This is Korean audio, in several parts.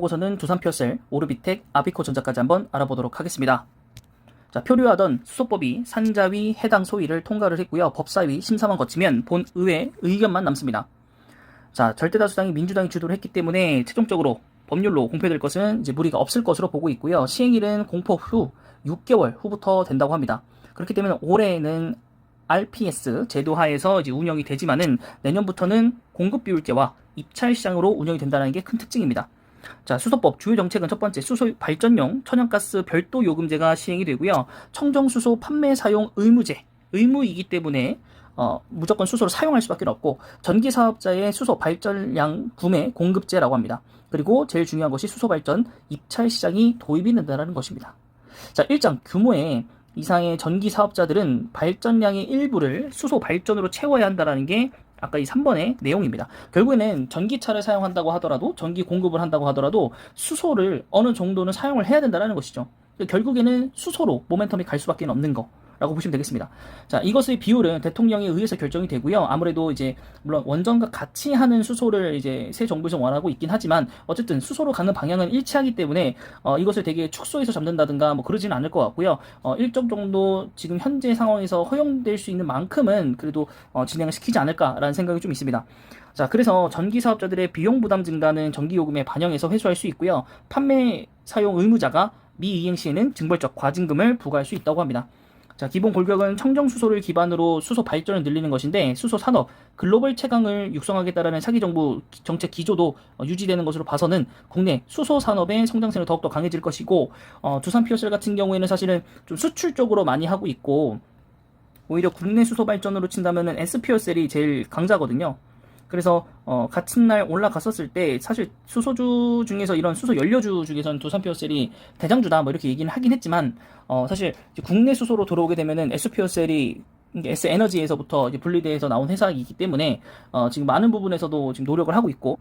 보고서는 두산피어셀, 오르비텍, 아비코전자까지 한번 알아보도록 하겠습니다. 자, 표류하던 수소법이 산자위 해당 소위를 통과를 했고요. 법사위 심사만 거치면 본의회 의견만 남습니다. 자, 절대다수당이 민주당이 주도를 했기 때문에 최종적으로 법률로 공표될 것은 이제 무리가 없을 것으로 보고 있고요. 시행일은 공포 후 6개월 후부터 된다고 합니다. 그렇기 때문에 올해는 RPS 제도 하에서 이제 운영이 되지만은 내년부터는 공급 비율제와 입찰 시장으로 운영이 된다는 게 큰 특징입니다. 자, 수소법 주요 정책은 첫 번째 수소 발전용 천연가스 별도 요금제가 시행이 되고요. 청정수소 판매 사용 의무이기 때문에 무조건 수소를 사용할 수밖에 없고, 전기 사업자의 수소 발전량 구매 공급제라고 합니다. 그리고 제일 중요한 것이 수소 발전 입찰 시장이 도입이 된다는 것입니다. 자, 일정 규모의 이상의 전기 사업자들은 발전량의 일부를 수소 발전으로 채워야 한다는 게 아까 이 3번의 내용입니다. 결국에는 전기차를 사용한다고 하더라도, 전기 공급을 한다고 하더라도 수소를 어느 정도는 사용을 해야 된다는 것이죠. 결국에는 수소로 모멘텀이 갈 수밖에 없는 거라고 보시면 되겠습니다. 자, 이것의 비율은 대통령에 의해서 결정이 되고요. 아무래도 이제 물론 원전과 같이 하는 수소를 이제 새 정부에서 원하고 있긴 하지만 어쨌든 수소로 가는 방향은 일치하기 때문에 이것을 되게 축소해서 잡는다든가 뭐 그러지는 않을 것 같고요. 일정 정도 지금 현재 상황에서 허용될 수 있는 만큼은 그래도 진행을 시키지 않을까라는 생각이 좀 있습니다. 자, 그래서 전기 사업자들의 비용 부담 증가는 전기요금에 반영해서 회수할 수 있고요. 판매 사용 의무자가 미이행 시에는 징벌적 과징금을 부과할 수 있다고 합니다. 자, 기본 골격은 청정수소를 기반으로 수소 발전을 늘리는 것인데, 수소 산업 글로벌 채광을 육성하겠다라는 차기 정부 정책 기조도 유지되는 것으로 봐서는 국내 수소 산업의 성장세는 더욱더 강해질 것이고, 두산피어셀 같은 경우에는 사실은 좀 수출 쪽으로 많이 하고 있고, 오히려 국내 수소 발전으로 친다면은 S피어셀이 제일 강자거든요. 그래서 같은 날 올라갔었을 때 사실 수소주 중에서 이런 수소 연료주 중에서는 두산피어셀이 대장주다 뭐 이렇게 얘기는 하긴 했지만, 사실 국내 수소로 들어오게 되면은 S피어셀이 S에너지에서부터 이제 분리돼서 나온 회사이기 때문에 지금 많은 부분에서도 지금 노력을 하고 있고,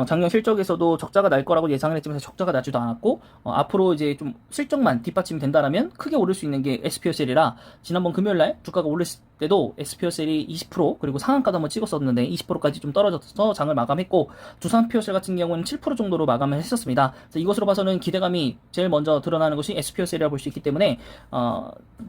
작년 실적에서도 적자가 날 거라고 예상을 했지만 적자가 나지도 않았고, 앞으로 이제 좀 실적만 뒷받침이 된다라면 크게 오를 수 있는 게 SPO셀이라, 지난번 금요일날 주가가 올랐을 때도 SPO셀이 20% 그리고 상한가도 한번 찍었었는데 20%까지 좀 떨어져서 장을 마감했고, 두산피어셀 같은 경우는 7% 정도로 마감을 했었습니다. 그래서 이것으로 봐서는 기대감이 제일 먼저 드러나는 것이 SPO셀이라고 볼 수 있기 때문에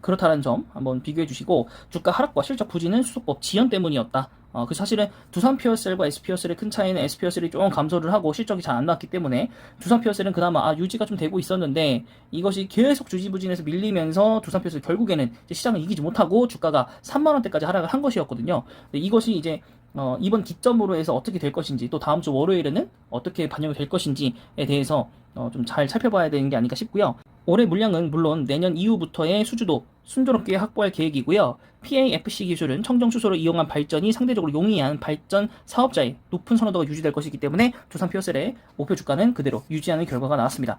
그렇다는 점 한번 비교해 주시고, 주가 하락과 실적 부진은 수소법 지연 때문이었다. 그 사실은 두산피어셀과 S피어셀의 큰 차이는 S피어셀이 조금 감소를 하고 실적이 잘 안 나왔기 때문에 두산피어셀은 그나마 유지가 좀 되고 있었는데, 이것이 계속 주지부진해서 밀리면서 두산피어셀 결국에는 이제 시장을 이기지 못하고 주가가 3만원대까지 하락을 한 것이었거든요. 이것이 이제 이번 기점으로 해서 어떻게 될 것인지, 또 다음 주 월요일에는 어떻게 반영이 될 것인지에 대해서 좀 잘 살펴봐야 되는 게 아닐까 싶고요. 올해 물량은 물론 내년 이후부터의 수주도 순조롭게 확보할 계획이고요. PAFC 기술은 청정수소를 이용한 발전이 상대적으로 용이한 발전 사업자의 높은 선호도가 유지될 것이기 때문에 두산피어셀의 목표 주가는 그대로 유지하는 결과가 나왔습니다.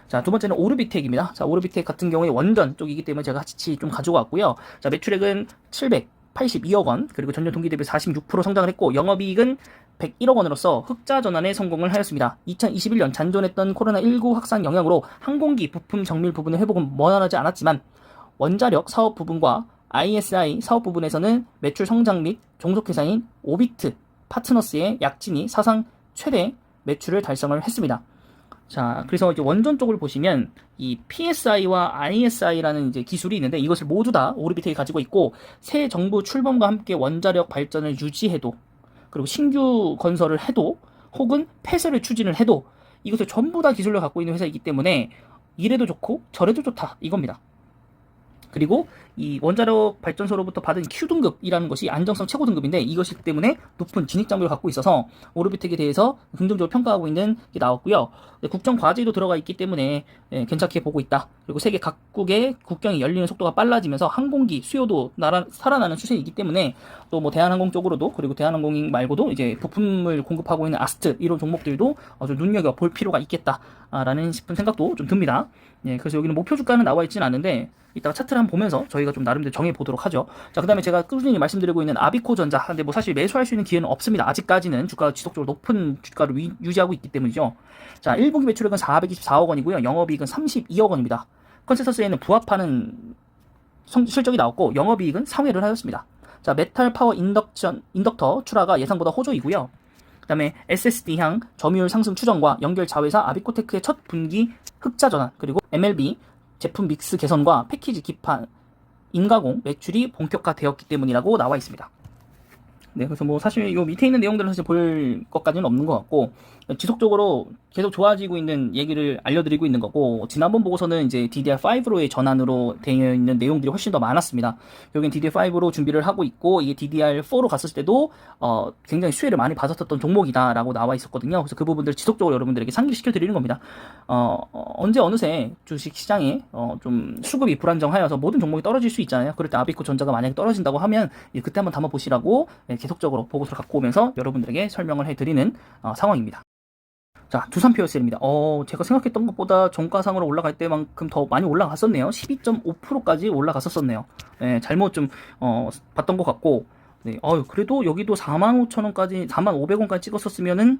자, 두 번째는 오르비텍입니다. 자, 오르비텍 같은 경우에 원전 쪽이기 때문에 제가 같이 좀 가지고 왔고요. 자, 매출액은 782억 원, 그리고 전년 동기 대비 46% 성장을 했고, 영업이익은 101억 원으로서 흑자 전환에 성공을 하였습니다. 2021년 잔존했던 코로나19 확산 영향으로 항공기 부품 정밀 부분의 회복은 원활하지 않았지만, 원자력 사업 부분과 ISI 사업 부분에서는 매출 성장 및 종속회사인 오비트 파트너스의 약진이 사상 최대 매출을 달성을 했습니다. 자, 그래서 이제 원전 쪽을 보시면 이 PSI와 ISI라는 이제 기술이 있는데, 이것을 모두 다 오르비텍이 가지고 있고, 새 정부 출범과 함께 원자력 발전을 유지해도, 그리고 신규 건설을 해도, 혹은 폐쇄를 추진을 해도 이것을 전부 다 기술을 갖고 있는 회사이기 때문에 이래도 좋고 저래도 좋다 이겁니다. 그리고 이 원자력 발전소로부터 받은 Q등급이라는 것이 안정성 최고 등급인데, 이것이 때문에 높은 진입장벽을 갖고 있어서 오르비텍에 대해서 긍정적으로 평가하고 있는 게 나왔고요. 국정과제도 들어가 있기 때문에 괜찮게 보고 있다. 그리고 세계 각국의 국경이 열리는 속도가 빨라지면서 항공기 수요도 살아나는 추세이기 때문에, 또 뭐 대한항공 쪽으로도, 그리고 대한항공 말고도 이제 부품을 공급하고 있는 아스트 이런 종목들도 좀 눈여겨볼 필요가 있겠다라는 싶은 생각도 좀 듭니다. 그래서 여기는 목표 주가는 나와 있지는 않은데 이따가 차트를 한번 보면서 저희가 좀 나름대로 정해보도록 하죠. 자, 그 다음에 제가 꾸준히 말씀드리고 있는 아비코전자. 근데 뭐 사실 매수할 수 있는 기회는 없습니다. 아직까지는 주가가 지속적으로 높은 주가를 유지하고 있기 때문이죠. 자, 1분기 매출액은 424억 원이고요. 영업이익은 32억 원입니다. 컨센서스에는 부합하는 실적이 나왔고, 영업이익은 상회를 하였습니다. 자, 메탈 파워 인덕터 출하가 예상보다 호조이고요. 그다음에 SSD향 점유율 상승 추정과 연결 자회사 아비코테크의 첫 분기 흑자 전환, 그리고 MLB 제품 믹스 개선과 패키지 기판 인가공 매출이 본격화되었기 때문이라고 나와 있습니다. 네, 그래서 뭐 사실 요 밑에 있는 내용들은 사실 볼 것까지는 없는 것 같고, 지속적으로 계속 좋아지고 있는 얘기를 알려드리고 있는 거고, 지난번 보고서는 이제 DDR5로의 전환으로 되어 있는 내용들이 훨씬 더 많았습니다. 여긴 DDR5로 준비를 하고 있고, 이게 DDR4로 갔을 때도 굉장히 수혜를 많이 받았었던 종목이다라고 나와 있었거든요. 그래서 그 부분들 지속적으로 여러분들에게 상기시켜 드리는 겁니다. 언제 어느새 주식 시장에 좀 수급이 불안정하여서 모든 종목이 떨어질 수 있잖아요. 그럴 때 아비코 전자가 만약에 떨어진다고 하면 그때 한번 담아 보시라고 계속적으로 보고서를 갖고 오면서 여러분들에게 설명을 해드리는 상황입니다. 자, 두산POSL입니다. 제가 생각했던 것보다 종가상으로 올라갈 때만큼 더 많이 올라갔었네요. 12.5%까지 올라갔었네요. 네, 잘못 좀 봤던 것 같고, 네, 그래도 여기도 45,000원까지, 4,500원까지 찍었었으면은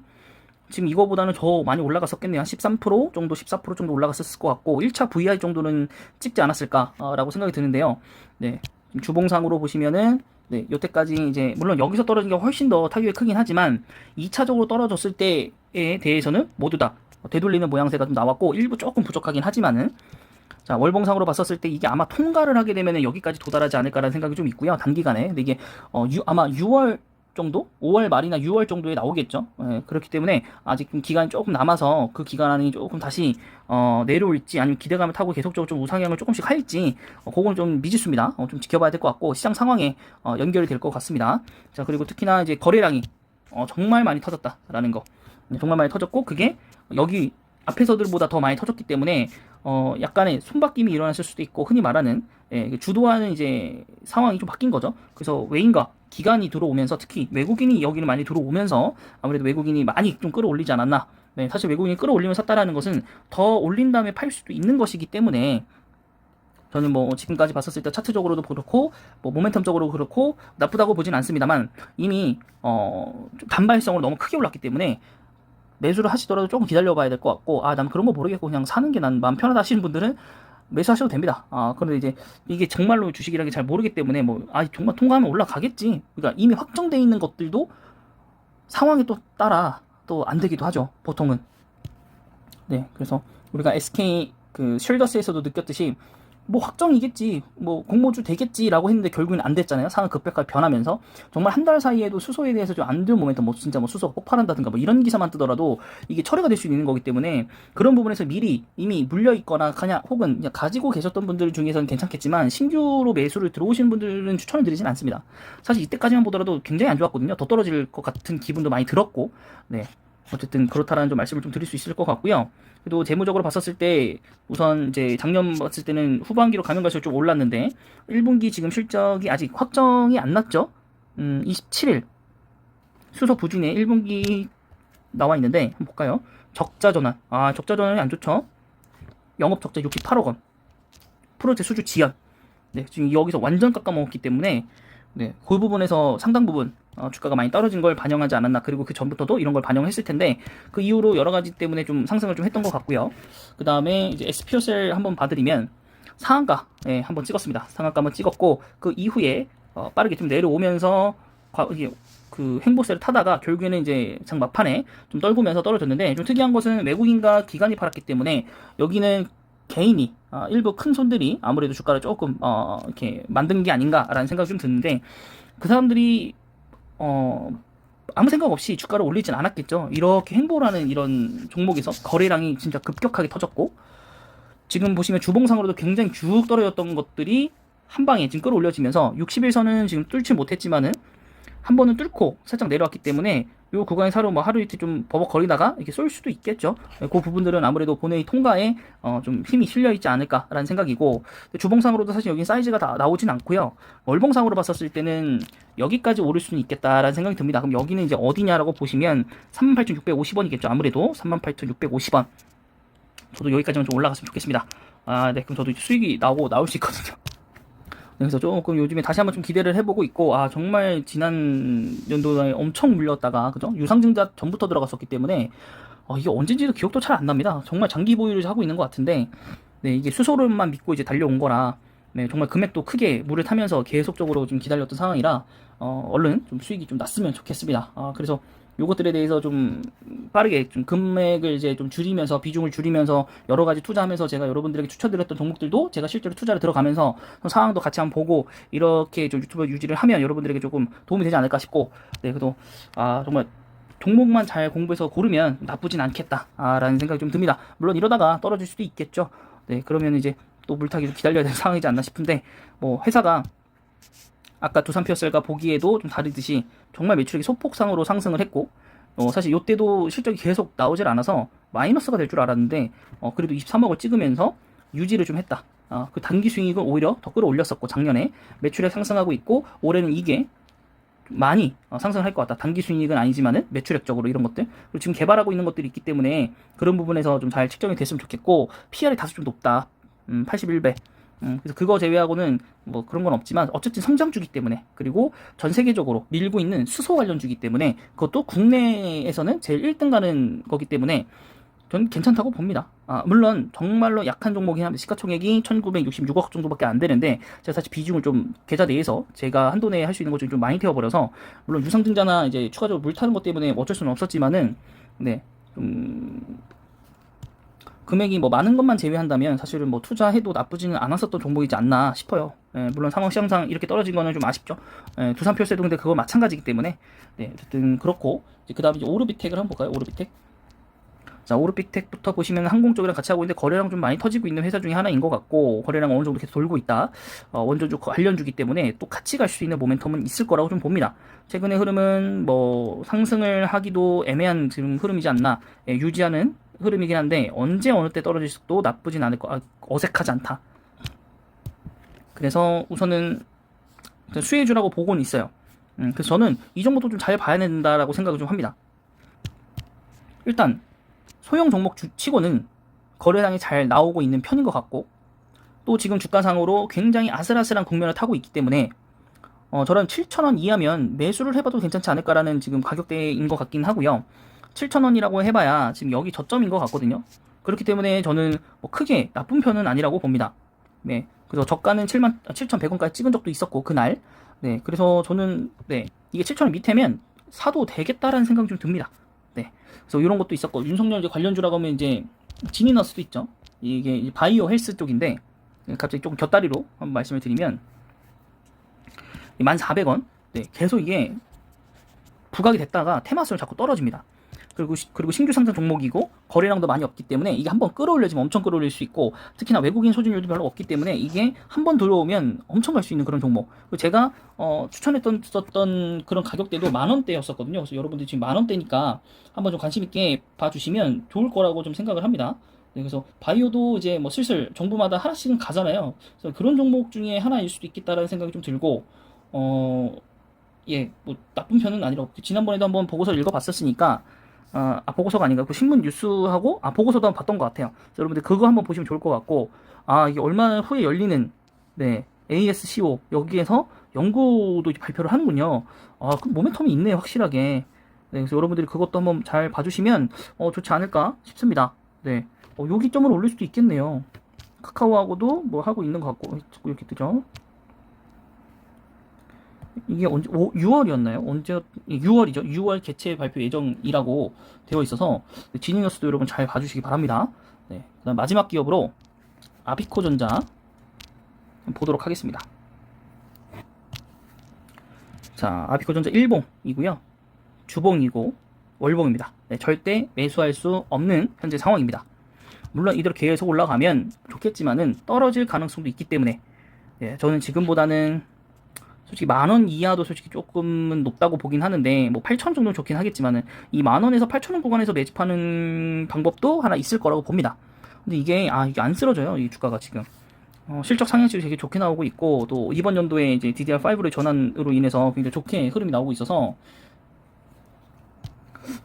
지금 이거보다는 더 많이 올라갔었겠네요. 한 13% 정도, 14% 정도 올라갔었을 것 같고, 1차 VI 정도는 찍지 않았을까라고 생각이 드는데요. 네, 주봉상으로 보시면은, 네, 여태까지 이제, 물론 여기서 떨어진 게 훨씬 더 타격이 크긴 하지만, 2차적으로 떨어졌을 때에 대해서는 모두 다 되돌리는 모양새가 좀 나왔고, 일부 조금 부족하긴 하지만은, 자, 월봉상으로 봤었을 때 이게 아마 통과를 하게 되면은 여기까지 도달하지 않을까라는 생각이 좀 있고요. 단기간에. 근데 이게, 아마 6월 정도? 5월 말이나 6월 정도에 나오겠죠. 예, 그렇기 때문에 아직 기간이 조금 남아서 그 기간이 조금 다시 내려올지 아니면 기대감을 타고 계속적으로 좀 우상향을 조금씩 할지 그건 좀 미지수입니다. 좀 지켜봐야 될 것 같고 시장 상황에 연결이 될 것 같습니다. 자, 그리고 특히나 이제 거래량이 정말 많이 터졌다라는 거. 정말 많이 터졌고 그게 여기 앞에서들보다 더 많이 터졌기 때문에 약간의 손바뀜이 일어났을 수도 있고 흔히 말하는 주도하는 이제 상황이 좀 바뀐 거죠. 그래서 외인과 기관이 들어오면서 특히 외국인이 여기는 많이 들어오면서 아무래도 외국인이 많이 좀 끌어올리지 않았나. 네, 사실 외국인이 끌어올리면서 샀다라는 것은 더 올린 다음에 팔 수도 있는 것이기 때문에 저는 뭐 지금까지 봤었을 때 차트적으로도 그렇고 뭐 모멘텀적으로 그렇고 나쁘다고 보진 않습니다만 이미 좀 단발성으로 너무 크게 올랐기 때문에 매수를 하시더라도 조금 기다려봐야 될 것 같고 난 그런 거 모르겠고 그냥 사는 게 난 마음 편하다 하시는 분들은 매수하셔도 됩니다. 그런데 이제 이게 정말로 주식이라는 게 잘 모르기 때문에 정말 통과하면 올라가겠지. 그러니까 이미 확정되어 있는 것들도 상황에 또 따라 또 안 되기도 하죠. 보통은. 네, 그래서 우리가 SK 그 쉴더스에서도 느꼈듯이 뭐 확정이겠지, 뭐 공모주 되겠지라고 했는데 결국엔 안 됐잖아요. 상황 급격하게 변하면서 정말 한 달 사이에도 수소에 대해서 좀 안 좋은 모멘텀, 뭐 진짜 뭐 수소가 폭발한다든가 뭐 이런 기사만 뜨더라도 이게 철회가 될 수 있는 거기 때문에 그런 부분에서 미리 이미 물려 있거나 그냥 혹은 그냥 가지고 계셨던 분들 중에서는 괜찮겠지만 신규로 매수를 들어오시는 분들은 추천을 드리진 않습니다. 사실 이때까지만 보더라도 굉장히 안 좋았거든요. 더 떨어질 것 같은 기분도 많이 들었고, 네. 어쨌든 그렇다라는 좀 말씀을 좀 드릴 수 있을 것 같고요. 그래도 재무적으로 봤었을 때 우선 이제 작년 봤을 때는 후반기로 가면 갈수록 좀 올랐는데 1분기 지금 실적이 아직 확정이 안 났죠. 27일 수소 부진에 1분기 나와 있는데 한번 볼까요? 적자 전환. 적자 전환이 안 좋죠. 영업 적자 68억 원. 프로젝트 수주 지연. 네, 지금 여기서 완전 깎아먹었기 때문에 네, 그 부분에서 상당 부분 주가가 많이 떨어진 걸 반영하지 않았나. 그리고 그 전부터도 이런 걸 반영했을 텐데 그 이후로 여러 가지 때문에 좀 상승을 좀 했던 것 같고요. 그 다음에 이제 SPO셀 한번 봐드리면 상한가 한번 찍었습니다. 상한가 한번 찍었고 그 이후에 빠르게 좀 내려오면서 그 횡보세를 타다가 결국에는 이제 장 막판에 좀 떨구면서 떨어졌는데 좀 특이한 것은 외국인과 기관이 팔았기 때문에 여기는 개인이 일부 큰 손들이 아무래도 주가를 조금 이렇게 만든 게 아닌가라는 생각이 좀 드는데 그 사람들이 아무 생각 없이 주가를 올리진 않았겠죠. 이렇게 횡보라는 이런 종목에서 거래량이 진짜 급격하게 터졌고 지금 보시면 주봉상으로도 굉장히 쭉 떨어졌던 것들이 한 방에 지금 끌어올려지면서 60일선은 지금 뚫지 못했지만은 한 번은 뚫고 살짝 내려왔기 때문에 이 구간에 사러 뭐 하루 이틀 좀 버벅거리다가 이렇게 쏠 수도 있겠죠. 그 부분들은 아무래도 본회의 통과에 좀 힘이 실려 있지 않을까라는 생각이고 주봉상으로도 사실 여기 사이즈가 다 나오진 않고요. 월봉상으로 봤었을 때는 여기까지 오를 수는 있겠다라는 생각이 듭니다. 그럼 여기는 이제 어디냐라고 보시면 38,650원이겠죠. 아무래도 38,650원. 저도 여기까지만 좀 올라갔으면 좋겠습니다. 네, 그럼 저도 수익이 나올 수 있거든요. 그래서 조금 요즘에 다시 한번 좀 기대를 해보고 있고 정말 지난 연도에 엄청 물렸다가 그죠? 유상증자 전부터 들어갔었기 때문에 이게 언제인지도 기억도 잘 안 납니다. 정말 장기 보유를 하고 있는 것 같은데 네, 이게 수소를만 믿고 이제 달려온 거라 네, 정말 금액도 크게 물을 타면서 계속적으로 좀 기다렸던 상황이라 얼른 좀 수익이 좀 났으면 좋겠습니다. 그래서 요것들에 대해서 좀 빠르게 좀 금액을 이제 좀 줄이면서 비중을 줄이면서 여러 가지 투자하면서 제가 여러분들에게 추천드렸던 종목들도 제가 실제로 투자를 들어가면서 상황도 같이 한번 보고 이렇게 좀 유튜브 유지를 하면 여러분들에게 조금 도움이 되지 않을까 싶고, 네, 그래도 정말 종목만 잘 공부해서 고르면 나쁘진 않겠다라는 생각이 좀 듭니다. 물론 이러다가 떨어질 수도 있겠죠. 네, 그러면 이제 또 물타기 좀 기다려야 되는 상황이지 않나 싶은데, 뭐 회사가 아까 두산피어셀과 보기에도 좀 다르듯이 정말 매출액이 소폭상으로 상승을 했고, 사실 이때도 실적이 계속 나오질 않아서 마이너스가 될 줄 알았는데, 그래도 23억을 찍으면서 유지를 좀 했다. 그 단기 수익을 오히려 더 끌어올렸었고, 작년에 매출액 상승하고 있고, 올해는 이게 많이 상승할 것 같다. 단기 수익은 아니지만은 매출액적으로 이런 것들, 그리고 지금 개발하고 있는 것들이 있기 때문에 그런 부분에서 좀 잘 측정이 됐으면 좋겠고, PR이 다소 좀 높다. 81배. 그래서 그거 제외하고는 뭐 그런 건 없지만 어쨌든 성장주기 때문에, 그리고 전 세계적으로 밀고 있는 수소 관련주기 때문에, 그것도 국내에서는 제일 1등 가는 거기 때문에 전 괜찮다고 봅니다. 물론 정말로 약한 종목이긴 한데 시가총액이 1966억 정도밖에 안 되는데, 제가 사실 비중을 좀 계좌 내에서 제가 한도 내에 할 수 있는 것 중에 좀 많이 태워버려서, 물론 유상증자나 이제 추가적으로 물 타는 것 때문에 어쩔 수는 없었지만은, 네, 금액이 뭐 많은 것만 제외한다면 사실은 뭐 투자해도 나쁘지는 않았었던 종목이지 않나 싶어요. 물론 상황 시장상 이렇게 떨어진 거는 좀 아쉽죠. 두산필세도 근데 그거 마찬가지이기 때문에, 네, 어쨌든 그렇고, 그 다음에 이제 오르비텍을 한번 볼까요? 오르비텍. 자, 오르비텍부터 보시면 항공 쪽이랑 같이 하고 있는데 거래량 좀 많이 터지고 있는 회사 중에 하나인 것 같고, 거래량 어느 정도 계속 돌고 있다. 원전주 관련주기 때문에 또 같이 갈 수 있는 모멘텀은 있을 거라고 좀 봅니다. 최근의 흐름은 뭐 상승을 하기도 애매한 지금 흐름이지 않나, 유지하는 흐름이긴 한데 언제 어느 때 떨어질 수도 나쁘진 않을 거, 어색하지 않다. 그래서 우선은 수혜주라고 보고는 있어요. 그래서 저는 이 정도도 좀 잘 봐야 된다라고 생각을 좀 합니다. 일단 소형 종목 치고는 거래량이 잘 나오고 있는 편인 것 같고, 또 지금 주가상으로 굉장히 아슬아슬한 국면을 타고 있기 때문에 저런 7,000원 이하면 매수를 해봐도 괜찮지 않을까라는 지금 가격대인 것 같긴 하고요. 7,000원이라고 해봐야 지금 여기 저점인 것 같거든요. 그렇기 때문에 저는 뭐 크게 나쁜 편은 아니라고 봅니다. 네, 그래서 저가는 7,100원까지 찍은 적도 있었고 그날. 네, 그래서 저는 네, 이게 7,000원 밑에면 사도 되겠다라는 생각이 좀 듭니다. 네, 그래서 이런 것도 있었고, 윤석열 이제 관련주라고 하면 이제 진이 날 수도 있죠. 이게 바이오 헬스 쪽인데, 갑자기 조금 곁다리로 한번 말씀을 드리면 14,000원. 네, 계속 이게 부각이 됐다가 테마수를 자꾸 떨어집니다. 그리고 신규 상장 종목이고 거래량도 많이 없기 때문에 이게 한번 끌어올려지면 엄청 끌어올릴 수 있고, 특히나 외국인 소진율도 별로 없기 때문에 이게 한번 들어오면 엄청 갈 수 있는 그런 종목. 그리고 제가 추천했던 그런 가격대도 10,000원대였었거든요. 그래서 여러분들이 지금 10,000원대니까 한번 좀 관심 있게 봐주시면 좋을 거라고 좀 생각을 합니다. 네, 그래서 바이오도 이제 뭐 슬슬 정부마다 하나씩은 가잖아요. 그래서 그런 종목 중에 하나일 수도 있겠다라는 생각이 좀 들고, 예, 뭐 나쁜 편은 아니라고. 지난번에도 한번 보고서를 읽어봤었으니까, 보고서가 아닌가, 그 신문 뉴스하고 보고서도 한번 봤던 것 같아요. 그래서 여러분들 그거 한번 보시면 좋을 것 같고, 이게 얼마 후에 열리는, 네, ASCO 여기에서 연구도 발표를 하는군요. 그 모멘텀이 있네요, 확실하게. 네, 그래서 여러분들이 그것도 한번 잘 봐주시면 좋지 않을까 싶습니다. 네, 여기점을 올릴 수도 있겠네요. 카카오하고도 뭐 하고 있는 것 같고, 자꾸 이렇게 뜨죠. 이게 언제, 6월이었나요? 언제, 6월이죠. 6월 개최 발표 예정이라고 되어 있어서, 지니너스도 여러분 잘 봐주시기 바랍니다. 네. 그 다음 마지막 기업으로 아비코전자 보도록 하겠습니다. 자, 아비코전자 일봉이고요. 주봉이고 월봉입니다. 네, 절대 매수할 수 없는 현재 상황입니다. 물론 이대로 계속 올라가면 좋겠지만은 떨어질 가능성도 있기 때문에, 네, 저는 지금보다는 솔직히 10,000원 이하도 솔직히 조금은 높다고 보긴 하는데, 뭐 8,000원 정도는 좋긴 하겠지만은 이 10,000원에서 8,000원 구간에서 매집하는 방법도 하나 있을 거라고 봅니다. 근데 이게 안 쓰러져요, 이 주가가 지금. 실적 상향치도 되게 좋게 나오고 있고, 또 이번 연도에 이제 DDR5로 전환으로 인해서 굉장히 좋게 흐름이 나오고 있어서,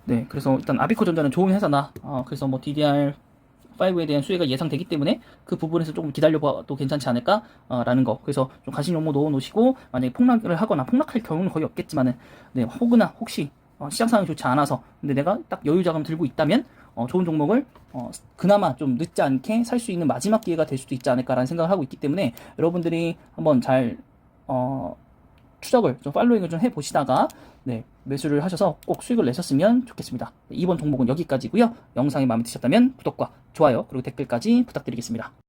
네, 그래서 일단 아비코전자는 좋은 회사나, 그래서 뭐 DDR5에 대한 수혜가 예상되기 때문에 그 부분에서 조금 기다려봐도 괜찮지 않을까? 라는 거. 그래서 좀 관심 용모 넣어놓으시고, 만약에 폭락을 하거나, 폭락할 경우는 거의 없겠지만은, 네, 혹시 시장 상황이 좋지 않아서, 근데 내가 딱 여유 자금 들고 있다면, 좋은 종목을 그나마 좀 늦지 않게 살 수 있는 마지막 기회가 될 수도 있지 않을까라는 생각을 하고 있기 때문에, 여러분들이 한번 잘 추적을 좀 팔로잉을 좀 해보시다가 네, 매수를 하셔서 꼭 수익을 내셨으면 좋겠습니다. 이번 종목은 여기까지고요. 영상이 마음에 드셨다면 구독과 좋아요 그리고 댓글까지 부탁드리겠습니다.